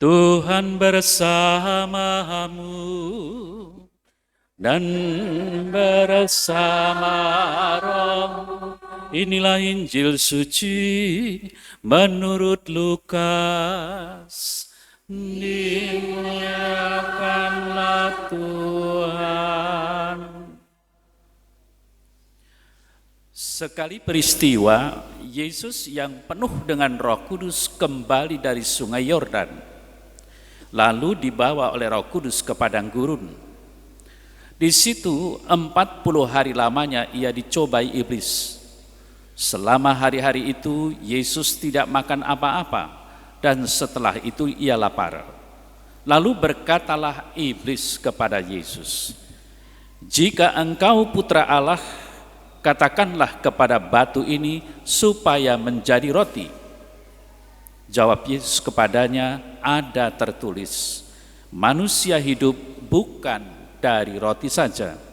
Tuhan bersamamu dan bersama rohmu. Inilah Injil suci menurut Lukas. Dimuliakanlah Tuhan. Sekali peristiwa, Yesus yang penuh dengan Roh Kudus kembali dari Sungai Yordan, lalu dibawa oleh Roh Kudus ke padang gurun. Di situ 40 hari lamanya ia dicobai iblis. Selama hari-hari itu Yesus tidak makan apa-apa, dan setelah itu ia lapar. Lalu berkatalah iblis kepada Yesus, "Jika engkau putra Allah, katakanlah kepada batu ini supaya menjadi roti." Jawab Yesus kepadanya, "Ada tertulis, manusia hidup bukan dari roti saja."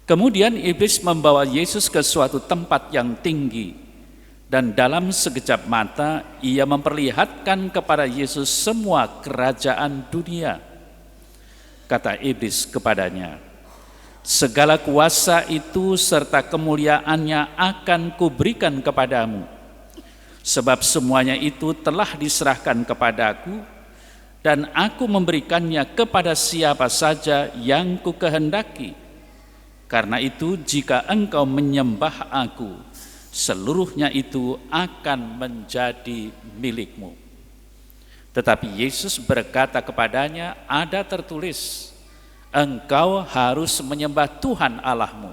Kemudian iblis membawa Yesus ke suatu tempat yang tinggi, dan dalam sekejap mata ia memperlihatkan kepada Yesus semua kerajaan dunia. Kata iblis kepadanya, "Segala kuasa itu serta kemuliaannya akan kuberikan kepadamu, sebab semuanya itu telah diserahkan kepadaku, dan aku memberikannya kepada siapa saja yang kukehendaki. Karena itu jika engkau menyembah aku, seluruhnya itu akan menjadi milikmu." Tetapi Yesus berkata kepadanya, "Ada tertulis, engkau harus menyembah Tuhan Allahmu,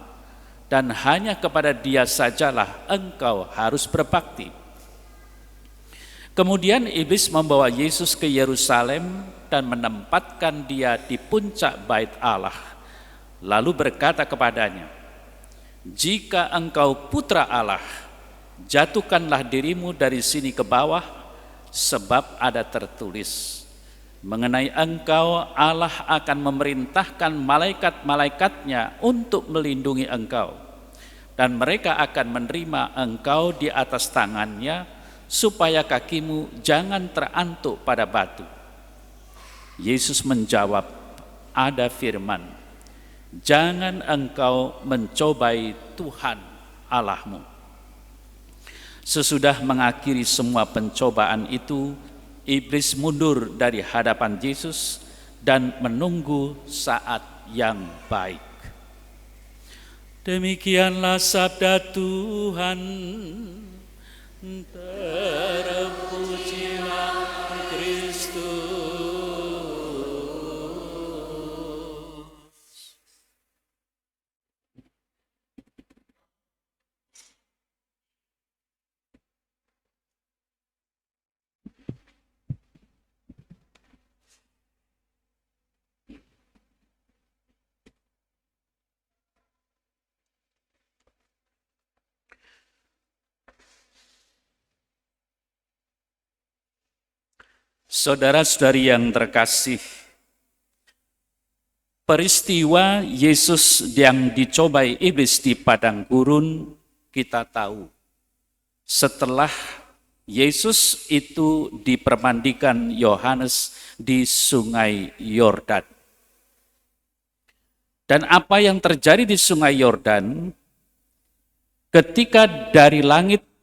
dan hanya kepada Dia sajalah engkau harus berbakti." Kemudian iblis membawa Yesus ke Yerusalem dan menempatkan dia di puncak bait Allah, lalu berkata kepadanya, "Jika engkau putra Allah, jatuhkanlah dirimu dari sini ke bawah, sebab ada tertulis, mengenai engkau Allah akan memerintahkan malaikat-malaikatnya untuk melindungi engkau, dan mereka akan menerima engkau di atas tangannya, supaya kakimu jangan terantuk pada batu." Yesus menjawab, "Ada firman, jangan engkau mencobai Tuhan Allahmu." Sesudah mengakhiri semua pencobaan itu, iblis mundur dari hadapan Yesus dan menunggu saat yang baik. Demikianlah sabda Tuhan. Terpujilah Kristus. Saudara-saudari yang terkasih, peristiwa Yesus yang dicobai iblis di padang gurun kita tahu. Setelah Yesus itu dipermandikan Yohanes di Sungai Yordan. Dan apa yang terjadi di Sungai Yordan, ketika dari langit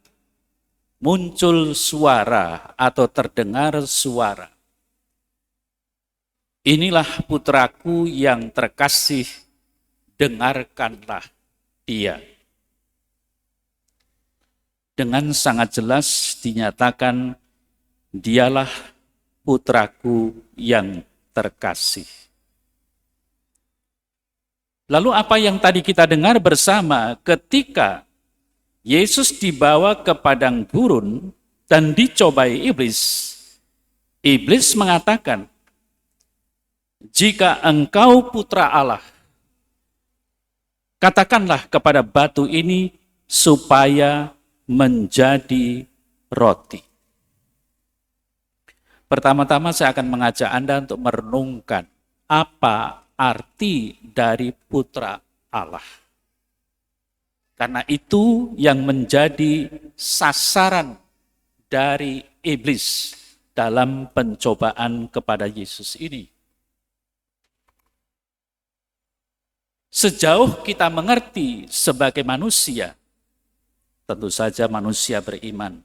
muncul suara atau terdengar suara, "Inilah putraku yang terkasih, dengarkanlah dia." Dengan sangat jelas dinyatakan, dialah putraku yang terkasih. Lalu apa yang tadi kita dengar bersama ketika Yesus dibawa ke padang gurun dan dicobai iblis. Iblis mengatakan, "Jika engkau putra Allah, katakanlah kepada batu ini supaya menjadi roti." Pertama-tama saya akan mengajak Anda untuk merenungkan apa arti dari putra Allah. Karena itu yang menjadi sasaran dari iblis dalam pencobaan kepada Yesus ini. Sejauh kita mengerti sebagai manusia, tentu saja manusia beriman,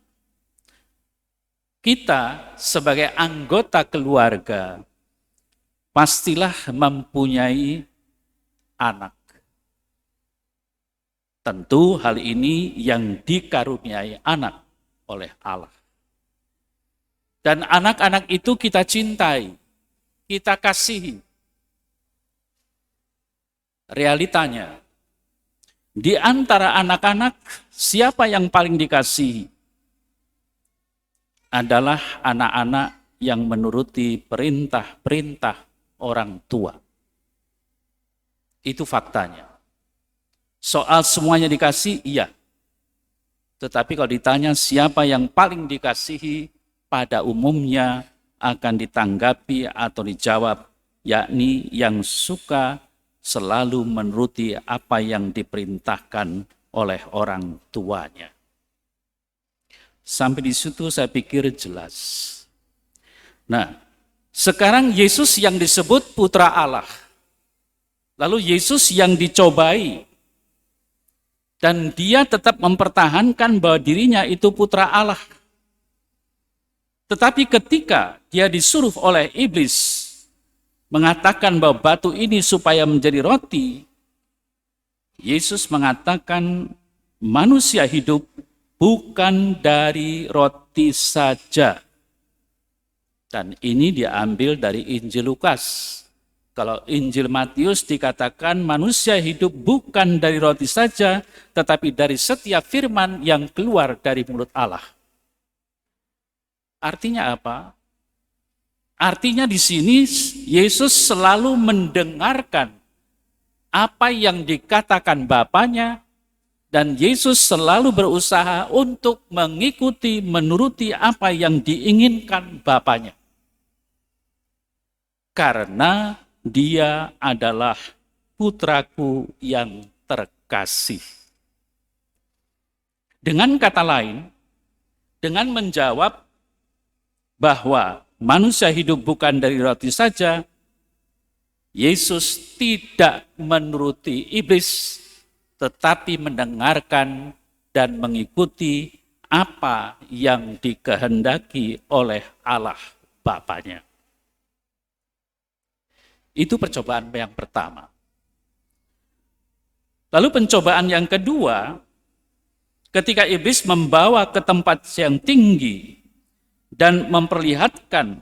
kita sebagai anggota keluarga pastilah mempunyai anak. Tentu hal ini yang dikaruniai anak oleh Allah. Dan anak-anak itu kita cintai, kita kasihi. Realitanya, di antara anak-anak, siapa yang paling dikasihi? Adalah anak-anak yang menuruti perintah-perintah orang tua. Itu faktanya. Soal semuanya dikasih, iya. Tetapi kalau ditanya siapa yang paling dikasihi, pada umumnya akan ditanggapi atau dijawab, yakni yang suka selalu menuruti apa yang diperintahkan oleh orang tuanya. Sampai di situ saya pikir jelas. Nah, sekarang Yesus yang disebut Putra Allah. Lalu Yesus yang dicobai. Dan dia tetap mempertahankan bahwa dirinya itu Putra Allah. Tetapi ketika dia disuruh oleh iblis mengatakan bahwa batu ini supaya menjadi roti, Yesus mengatakan manusia hidup bukan dari roti saja. Dan ini diambil dari Injil Lukas. Kalau Injil Matius dikatakan manusia hidup bukan dari roti saja, tetapi dari setiap firman yang keluar dari mulut Allah. Artinya apa? Artinya di sini Yesus selalu mendengarkan apa yang dikatakan Bapanya, dan Yesus selalu berusaha untuk mengikuti, menuruti apa yang diinginkan Bapanya. Karena dia adalah putraku yang terkasih. Dengan kata lain, dengan menjawab bahwa manusia hidup bukan dari roti saja, Yesus tidak menuruti iblis, tetapi mendengarkan dan mengikuti apa yang dikehendaki oleh Allah Bapanya. Itu percobaan yang pertama. Lalu pencobaan yang kedua, ketika iblis membawa ke tempat yang tinggi dan memperlihatkan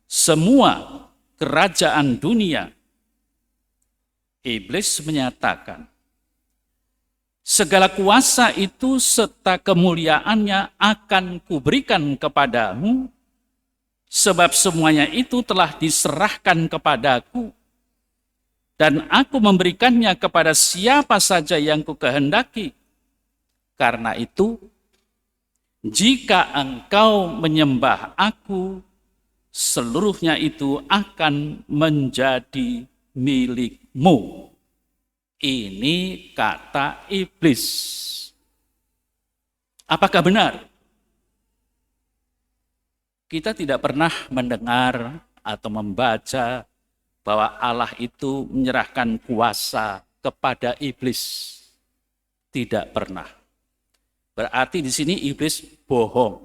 semua kerajaan dunia, iblis menyatakan, segala kuasa itu serta kemuliaannya akan kuberikan kepadamu, sebab semuanya itu telah diserahkan kepadaku, dan aku memberikannya kepada siapa saja yang kukehendaki. Karena itu, jika engkau menyembah aku, seluruhnya itu akan menjadi milikmu. Ini kata iblis. Apakah benar? Kita tidak pernah mendengar atau membaca bahwa Allah itu menyerahkan kuasa kepada iblis. Tidak pernah. Berarti di sini iblis bohong.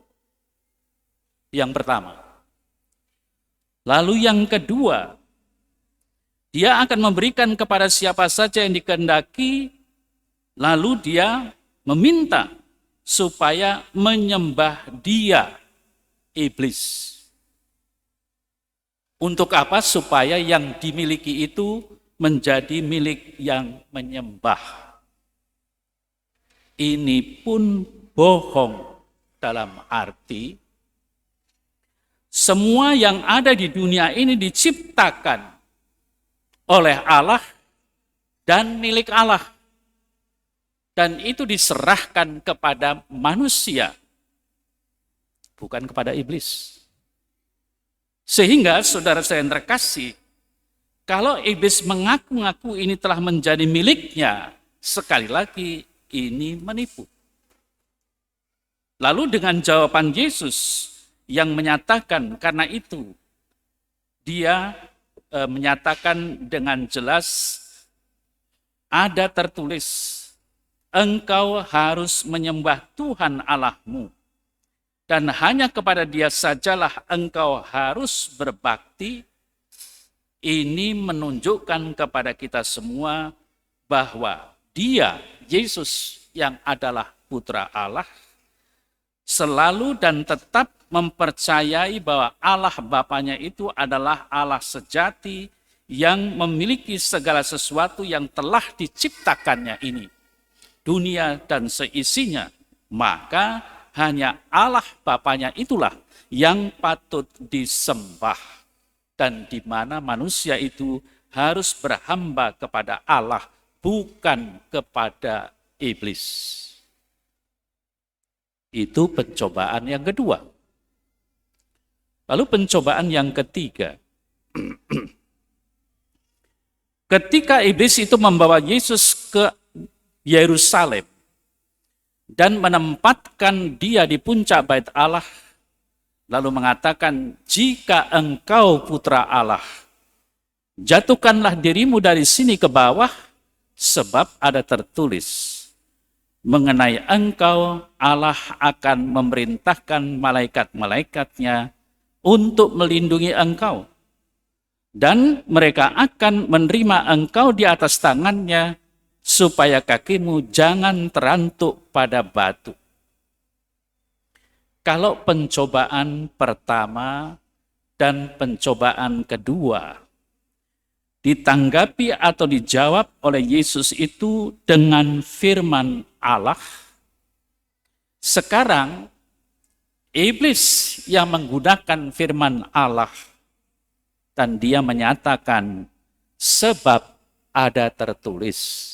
Yang pertama. Lalu yang kedua, dia akan memberikan kepada siapa saja yang dikehendaki, lalu dia meminta supaya menyembah dia, iblis. Untuk apa? Supaya yang dimiliki itu menjadi milik yang menyembah. Ini pun bohong dalam arti semua yang ada di dunia ini diciptakan oleh Allah dan milik Allah. Dan itu diserahkan kepada manusia, bukan kepada iblis. Sehingga saudara saya yang terkasih, kalau iblis mengaku-ngaku ini telah menjadi miliknya, sekali lagi ini menipu. Lalu dengan jawaban Yesus yang menyatakan, karena itu dia menyatakan dengan jelas, ada tertulis, engkau harus menyembah Tuhan Allahmu, dan hanya kepada Dia sajalah engkau harus berbakti. Ini menunjukkan kepada kita semua bahwa Dia, Yesus yang adalah Putra Allah, selalu dan tetap mempercayai bahwa Allah Bapanya itu adalah Allah sejati yang memiliki segala sesuatu yang telah diciptakannya ini, dunia dan seisinya. Maka hanya Allah Bapanya itulah yang patut disembah, dan di mana manusia itu harus berhamba kepada Allah, bukan kepada iblis. Itu pencobaan yang kedua. Lalu pencobaan yang ketiga. Ketika iblis itu membawa Yesus ke Yerusalem dan menempatkan Dia di puncak bait Allah, lalu mengatakan, jika engkau putra Allah, jatuhkanlah dirimu dari sini ke bawah, sebab ada tertulis, mengenai engkau Allah akan memerintahkan malaikat-malaikatnya untuk melindungi engkau, dan mereka akan menerima engkau di atas tangannya, supaya kakimu jangan terantuk pada batu. Kalau pencobaan pertama dan pencobaan kedua ditanggapi atau dijawab oleh Yesus itu dengan firman Allah, sekarang iblis yang menggunakan firman Allah dan dia menyatakan, sebab ada tertulis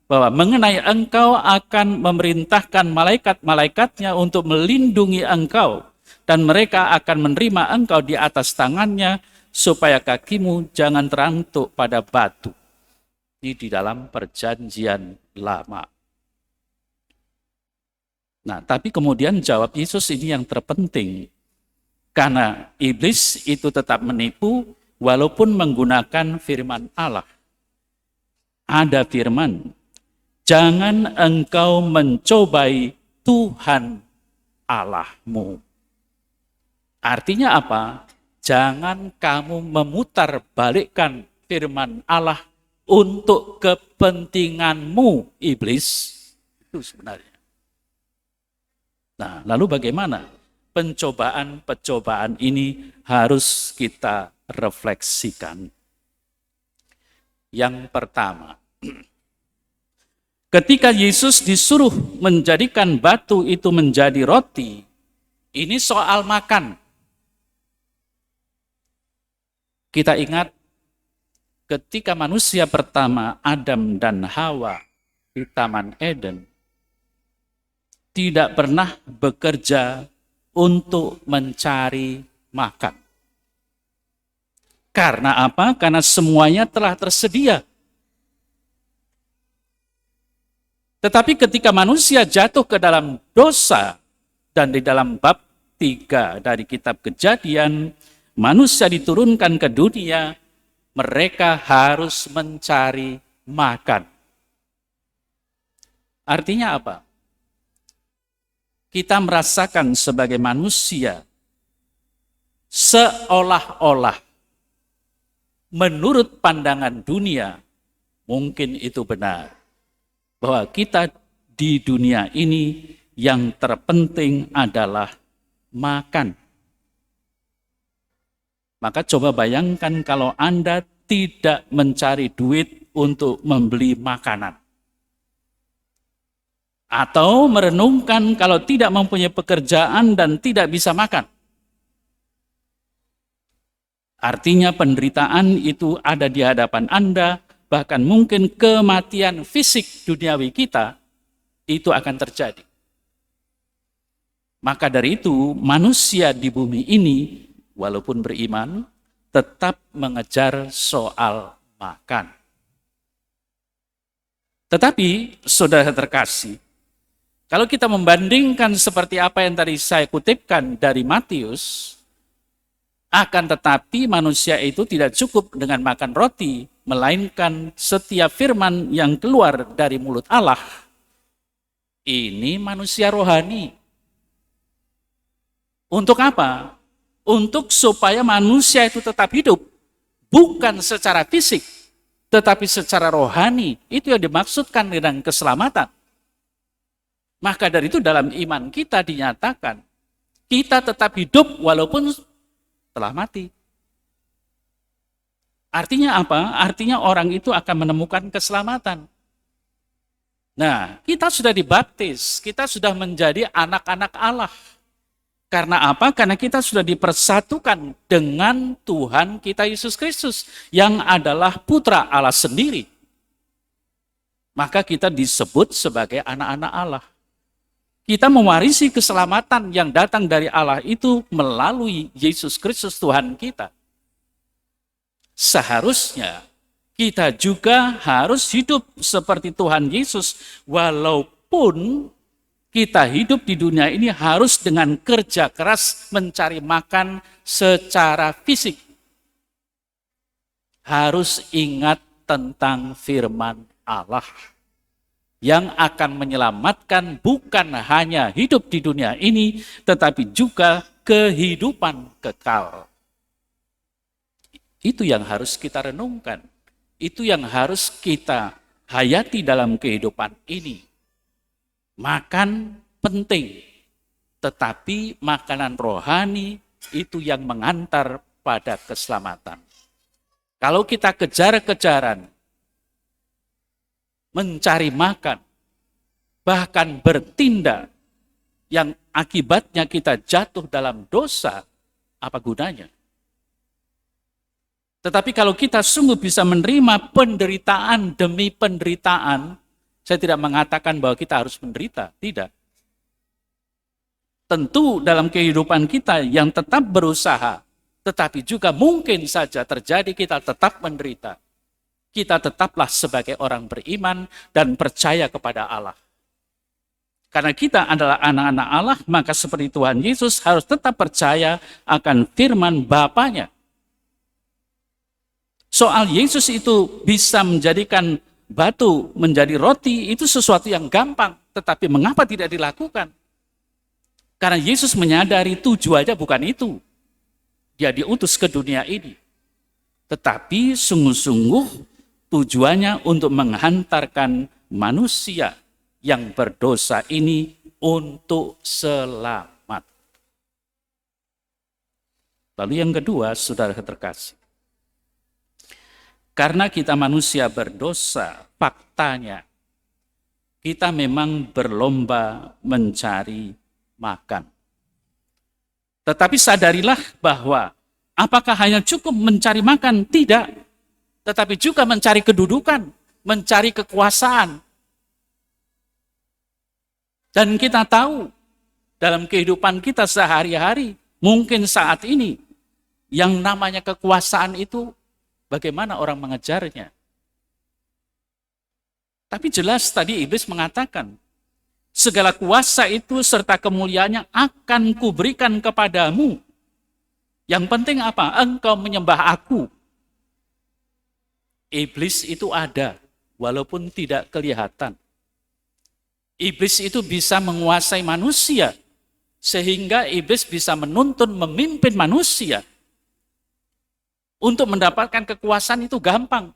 bahwa mengenai engkau akan memerintahkan malaikat-malaikatnya untuk melindungi engkau, dan mereka akan menerima engkau di atas tangannya, supaya kakimu jangan terantuk pada batu. Ini di dalam perjanjian lama. Nah, tapi kemudian jawab Yesus ini yang terpenting. Karena iblis itu tetap menipu walaupun menggunakan firman Allah. Ada firman, jangan engkau mencobai Tuhan Allahmu. Artinya apa? Jangan kamu memutarbalikkan firman Allah untuk kepentinganmu, iblis. Itu sebenarnya. Nah, lalu bagaimana? Pencobaan-pencobaan ini harus kita refleksikan. Yang pertama, ketika Yesus disuruh menjadikan batu itu menjadi roti, ini soal makan. Kita ingat ketika manusia pertama, Adam dan Hawa di Taman Eden, tidak pernah bekerja untuk mencari makan. Karena apa? Karena semuanya telah tersedia. Tetapi ketika manusia jatuh ke dalam dosa, dan di dalam bab 3 dari kitab Kejadian, manusia diturunkan ke dunia, mereka harus mencari makan. Artinya apa? Kita merasakan sebagai manusia seolah-olah menurut pandangan dunia, mungkin itu benar, bahwa kita di dunia ini yang terpenting adalah makan. Maka coba bayangkan kalau Anda tidak mencari duit untuk membeli makanan. Atau merenungkan kalau tidak mempunyai pekerjaan dan tidak bisa makan. Artinya penderitaan itu ada di hadapan Anda, bahkan mungkin kematian fisik duniawi kita itu akan terjadi. Maka dari itu manusia di bumi ini walaupun beriman tetap mengejar soal makan. Tetapi saudara terkasih, Kalau kita membandingkan seperti apa yang tadi saya kutipkan dari Matius, akan tetapi manusia itu tidak cukup dengan makan roti, melainkan setiap firman yang keluar dari mulut Allah. Ini manusia rohani. Untuk apa? Untuk supaya manusia itu tetap hidup, bukan secara fisik, tetapi secara rohani. Itu yang dimaksudkan dengan keselamatan. Maka dari itu dalam iman kita dinyatakan, kita tetap hidup walaupun telah mati. Artinya apa? Artinya orang itu akan menemukan keselamatan. Nah, kita sudah dibaptis, kita sudah menjadi anak-anak Allah. Karena apa? Karena kita sudah dipersatukan dengan Tuhan kita Yesus Kristus, yang adalah putra Allah sendiri. Maka kita disebut sebagai anak-anak Allah. Kita mewarisi keselamatan yang datang dari Allah itu melalui Yesus Kristus Tuhan kita. Seharusnya kita juga harus hidup seperti Tuhan Yesus, walaupun kita hidup di dunia ini harus dengan kerja keras mencari makan secara fisik. Harus ingat tentang firman Allah yang akan menyelamatkan bukan hanya hidup di dunia ini, tetapi juga kehidupan kekal. Itu yang harus kita renungkan. Itu yang harus kita hayati dalam kehidupan ini. Makan penting, tetapi makanan rohani itu yang mengantar pada keselamatan. Kalau kita kejar-kejaran, mencari makan, bahkan bertindak yang akibatnya kita jatuh dalam dosa, apa gunanya? Tetapi kalau kita sungguh bisa menerima penderitaan demi penderitaan, saya tidak mengatakan bahwa kita harus menderita, tidak. Tentu dalam kehidupan kita yang tetap berusaha, tetapi juga mungkin saja terjadi kita tetap menderita. Kita tetaplah sebagai orang beriman dan percaya kepada Allah. Karena kita adalah anak-anak Allah, maka seperti Tuhan Yesus harus tetap percaya akan firman Bapanya. Soal Yesus itu bisa menjadikan batu menjadi roti, itu sesuatu yang gampang. Tetapi mengapa tidak dilakukan? Karena Yesus menyadari tujuannya bukan itu. Dia diutus ke dunia ini. Tetapi sungguh-sungguh tujuannya untuk menghantarkan manusia yang berdosa ini untuk selamat. Lalu yang kedua, saudara terkasih. Karena kita manusia berdosa, faktanya kita memang berlomba mencari makan. Tetapi sadarilah bahwa apakah hanya cukup mencari makan? Tidak. Tetapi juga mencari kedudukan, mencari kekuasaan. Dan kita tahu dalam kehidupan kita sehari-hari, mungkin saat ini, yang namanya kekuasaan itu bagaimana orang mengejarnya. Tapi jelas tadi iblis mengatakan, segala kuasa itu serta kemuliaannya akan kuberikan kepadamu. Yang penting apa? Engkau menyembah aku. Iblis itu ada, walaupun tidak kelihatan. Iblis itu bisa menguasai manusia, sehingga iblis bisa menuntun, memimpin manusia. Untuk mendapatkan kekuasaan itu gampang.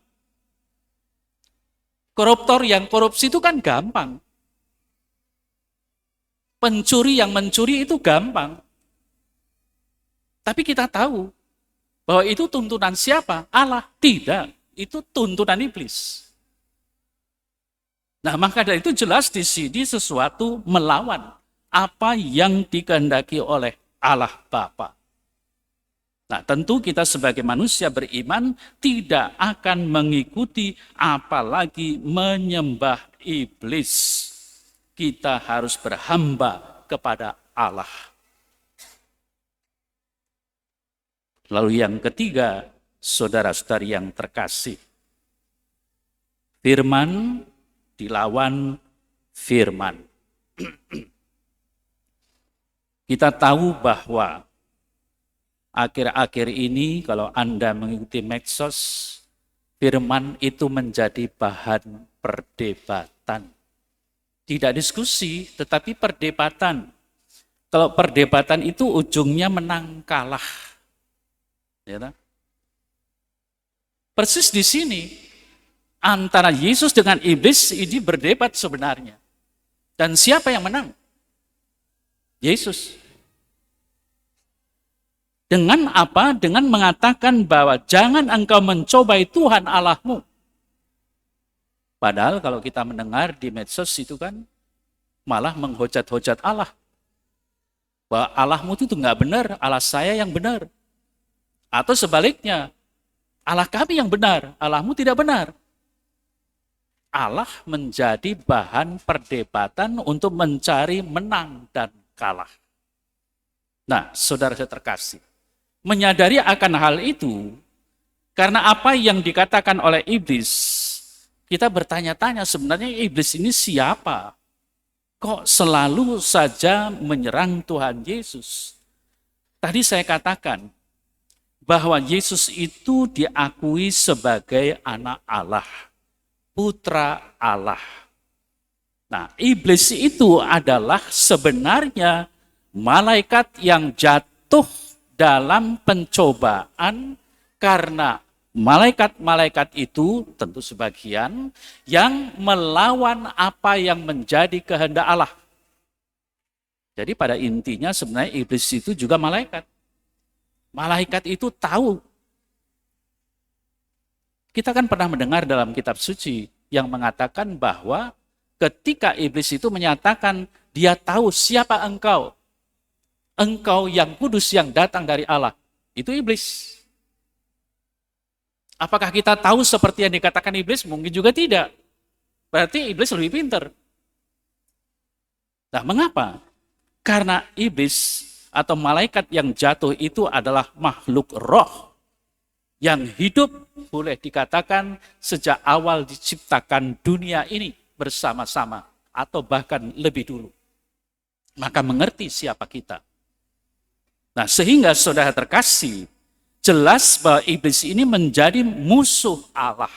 Koruptor yang korupsi itu kan gampang. Pencuri yang mencuri itu gampang. Tapi kita tahu bahwa itu tuntunan siapa? Allah. Tidak. Itu tuntunan iblis. Nah, maka dari itu jelas di sini sesuatu melawan apa yang dikehendaki oleh Allah Bapa. Nah, tentu kita sebagai manusia beriman tidak akan mengikuti apalagi menyembah iblis. Kita harus berhamba kepada Allah. Lalu yang ketiga, saudara-saudari yang terkasih, firman dilawan firman. Kita tahu bahwa akhir-akhir ini kalau Anda mengikuti medsos, firman itu menjadi bahan perdebatan. Tidak diskusi, tetapi perdebatan. Kalau perdebatan itu ujungnya menang kalah. Ya, persis di sini, antara Yesus dengan iblis ini berdebat sebenarnya. Dan siapa yang menang? Yesus. Dengan apa? Dengan mengatakan bahwa jangan engkau mencobai Tuhan Allahmu. Padahal kalau kita mendengar di medsos itu kan malah menghujat-hujat Allah. Bahwa Allahmu itu nggak benar, Allah saya yang benar. Atau sebaliknya, Allah kami yang benar, Allahmu tidak benar. Allah menjadi bahan perdebatan untuk mencari menang dan kalah. Nah, saudara saya terkasih, menyadari akan hal itu, karena apa yang dikatakan oleh iblis, kita bertanya-tanya sebenarnya iblis ini siapa? Kok selalu saja menyerang Tuhan Yesus? Tadi saya katakan bahwa Yesus itu diakui sebagai anak Allah, putra Allah. Nah, iblis itu adalah sebenarnya malaikat yang jatuh dalam pencobaan karena malaikat-malaikat itu tentu sebagian yang melawan apa yang menjadi kehendak Allah. Jadi pada intinya sebenarnya iblis itu juga malaikat. Malaikat itu tahu. Kita kan pernah mendengar dalam kitab suci yang mengatakan bahwa ketika iblis itu menyatakan dia tahu siapa engkau. Engkau yang kudus yang datang dari Allah. Itu iblis. Apakah kita tahu seperti yang dikatakan iblis? Mungkin juga tidak. Berarti iblis lebih pintar. Nah, mengapa? Karena iblis atau malaikat yang jatuh itu adalah makhluk roh yang hidup, boleh dikatakan sejak awal diciptakan dunia ini bersama-sama atau bahkan lebih dulu. Maka mengerti siapa kita. Nah, sehingga saudara terkasih, jelas bahwa iblis ini menjadi musuh Allah.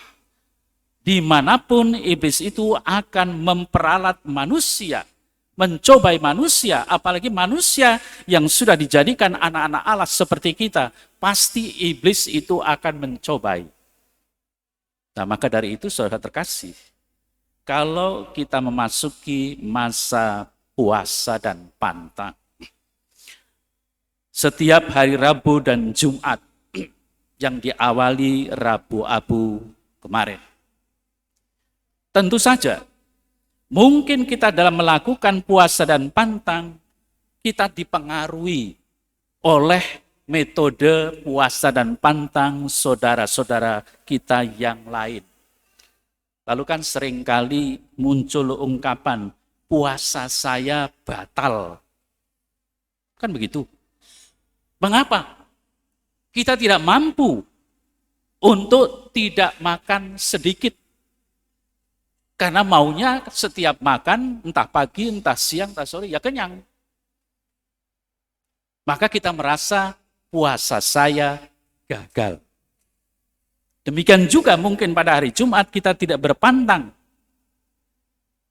Dimanapun iblis itu akan memperalat manusia, mencobai manusia, apalagi manusia yang sudah dijadikan anak-anak Allah seperti kita, pasti iblis itu akan mencobai. Nah, maka dari itu saudara terkasih, kalau kita memasuki masa puasa dan pantang, setiap hari Rabu dan Jumat yang diawali Rabu Abu kemarin. Tentu saja, mungkin kita dalam melakukan puasa dan pantang, kita dipengaruhi oleh metode puasa dan pantang saudara-saudara kita yang lain. Lalu kan seringkali muncul ungkapan, puasa saya batal. Kan begitu. Mengapa? Kita tidak mampu untuk tidak makan sedikit. Karena maunya setiap makan, entah pagi, entah siang, entah sore, ya kenyang. Maka kita merasa puasa saya gagal. Demikian juga mungkin pada hari Jumat kita tidak berpantang.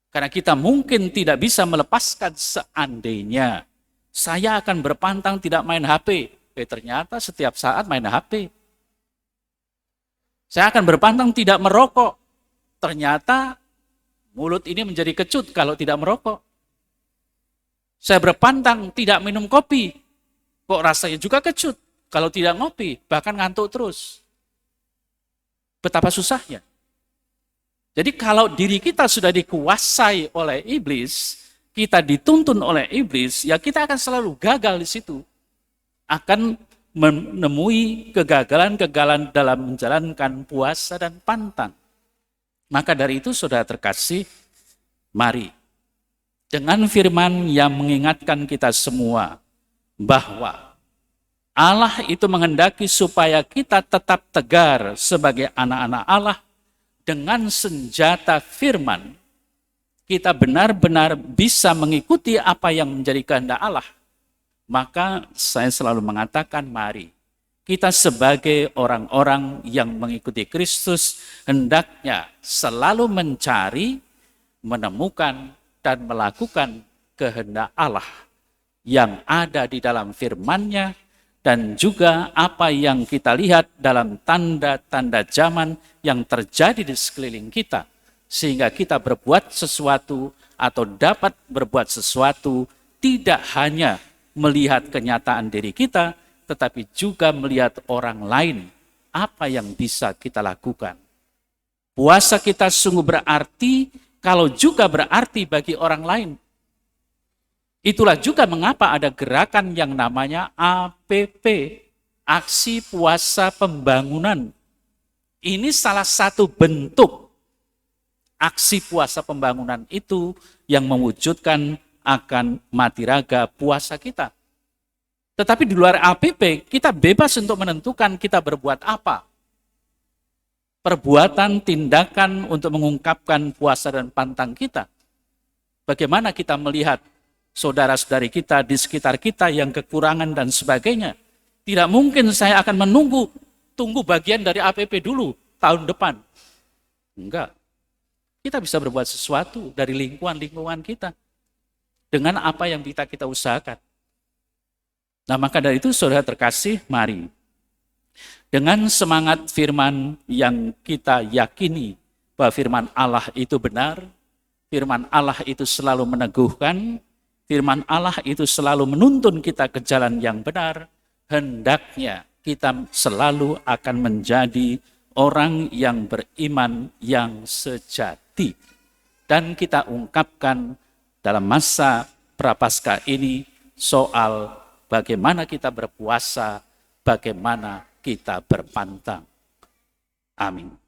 Karena kita mungkin tidak bisa melepaskan seandainya saya akan berpantang tidak main HP. Ternyata setiap saat main HP. Saya akan berpantang tidak merokok. Ternyata mulut ini menjadi kecut kalau tidak merokok. Saya berpantang tidak minum kopi. Kok rasanya juga kecut kalau tidak ngopi, bahkan ngantuk terus. Betapa susahnya. Jadi kalau diri kita sudah dikuasai oleh iblis, kita dituntun oleh iblis, ya kita akan selalu gagal di situ. Akan menemui kegagalan-kegagalan dalam menjalankan puasa dan pantang. Maka dari itu saudara terkasih, mari dengan firman yang mengingatkan kita semua bahwa Allah itu menghendaki supaya kita tetap tegar sebagai anak-anak Allah dengan senjata firman kita benar-benar bisa mengikuti apa yang menjadi kehendak Allah, maka saya selalu mengatakan, mari kita sebagai orang-orang yang mengikuti Kristus hendaknya selalu mencari, menemukan, dan melakukan kehendak Allah yang ada di dalam firman-Nya, dan juga apa yang kita lihat dalam tanda-tanda zaman yang terjadi di sekeliling kita, sehingga kita berbuat sesuatu atau dapat berbuat sesuatu tidak hanya melihat kenyataan diri kita, tetapi juga melihat orang lain apa yang bisa kita lakukan. Puasa kita sungguh berarti kalau juga berarti bagi orang lain. Itulah juga mengapa ada gerakan yang namanya APP, Aksi Puasa Pembangunan. Ini salah satu bentuk aksi puasa pembangunan itu yang mewujudkan akan mati raga puasa kita. Tetapi di luar APP, kita bebas untuk menentukan kita berbuat apa. Perbuatan, tindakan untuk mengungkapkan puasa dan pantang kita. Bagaimana kita melihat saudara-saudari kita di sekitar kita yang kekurangan dan sebagainya. Tidak mungkin saya akan tunggu bagian dari APP dulu tahun depan. Enggak. Kita bisa berbuat sesuatu dari lingkungan kita dengan apa yang kita usahakan. Nah, maka dari itu saudara terkasih, mari dengan semangat firman yang kita yakini bahwa firman Allah itu benar, firman Allah itu selalu meneguhkan, firman Allah itu selalu menuntun kita ke jalan yang benar, hendaknya kita selalu akan menjadi orang yang beriman yang sejati. Dan kita ungkapkan dalam masa Prapaskah ini soal bagaimana kita berpuasa, bagaimana kita berpantang. Amin.